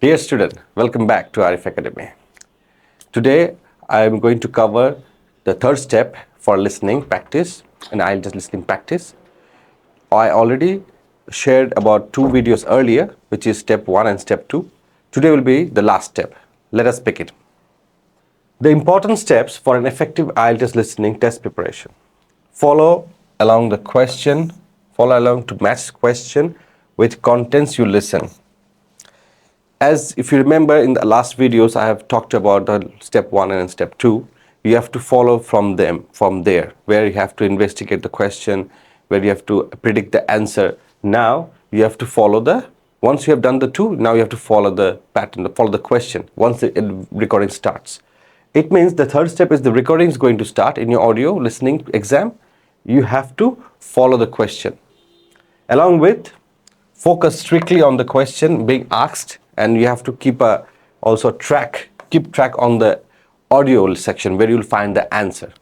Dear student, welcome back to Arif Academy. Today I am going to cover the third step for listening practice and IELTS listening practice. I already shared about two videos earlier, which is step 1 and step 2. Today will be the last step. Let us begin. The important steps for an effective IELTS listening test preparation. Follow along the question, follow along to match question with contents you listen. As if you remember in the last videos, I have talked about the step 1 and step 2. You have to follow from there, where you have to investigate the question, where you have to predict the answer. Now you have to follow once you have done the 2, now you have to follow the pattern, follow the question once the recording starts. It means the third step is the recording is going to start in your audio listening exam. You have to follow the question. Along with focus strictly on the question being asked, and you have to keep track on the audio section where you'll find the answer.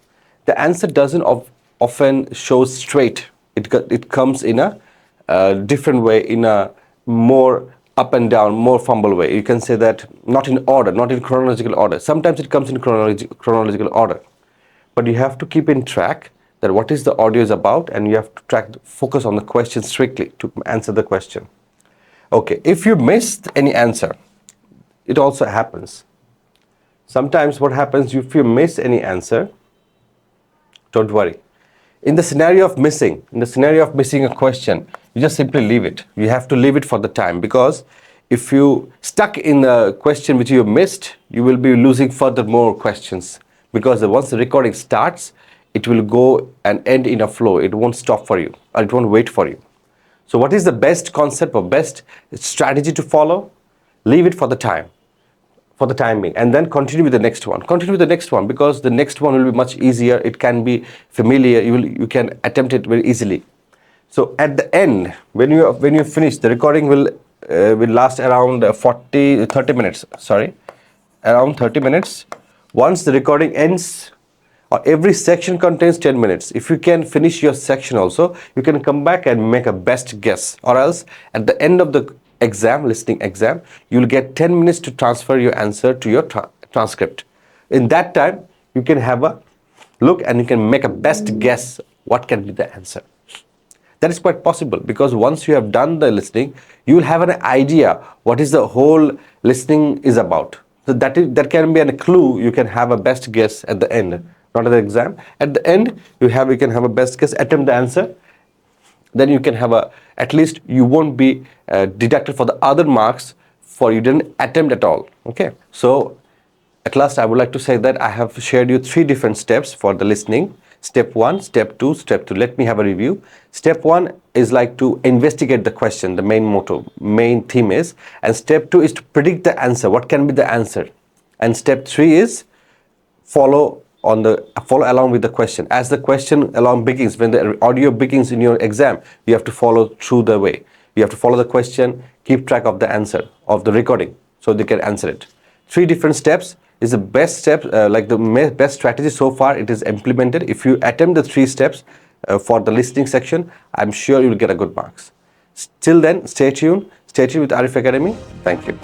The answer doesn't often show straight. It comes in a different way, in a more up and down, more fumble way. You can say that not in order, not in chronological order. Sometimes it comes in chronological order. But you have to keep in track that what is the audio is about, and you have to focus on the question strictly to answer the question. Okay, if you missed any answer, it also happens. Sometimes what happens, if you miss any answer, don't worry. In the scenario of missing a question, you just simply leave it. You have to leave it for the time, because if you stuck in a question which you missed, you will be losing further more questions, because once the recording starts, it will go and end in a flow. It won't stop for you, or it won't wait for you. So what is the best concept or best strategy to follow? Leave it for the time being, and then continue with the next one. Because the next one will be much easier. It can be familiar. You can attempt it very easily. So at the end, when you finish, the recording will last around 30 minutes. Around 30 minutes. Once the recording ends, or every section contains 10 minutes. If you can finish your section also, you can come back and make a best guess. Or else, at the end of the listening exam, you'll get 10 minutes to transfer your answer to your transcript. In that time, you can have a look and you can make a best guess what can be the answer. That is quite possible, because once you have done the listening, you will have an idea what is the whole listening is about. So that can be a clue. You can have a best guess at the end. Not at the exam. At the end, you can have a best guess, attempt the answer. Then you can have at least you won't be deducted for the other marks for you didn't attempt at all. Okay. So at last, I would like to say that I have shared you 3 different steps for the listening. Step 1, step 2, step 2. Let me have a review. Step 1 is like to investigate the question, the main theme is. And step 2 is to predict the answer. What can be the answer? And step 3 is follow along with the question. As the question along begins, when the audio begins in your exam, you have to follow through the way. You have to follow the question, keep track of the answer of the recording so they can answer it. 3 different steps is the best step, the best strategy so far it is implemented. If you attempt the 3 steps for the listening section, I'm sure you'll get a good marks. Till then, stay tuned with Arif Academy. Thank you.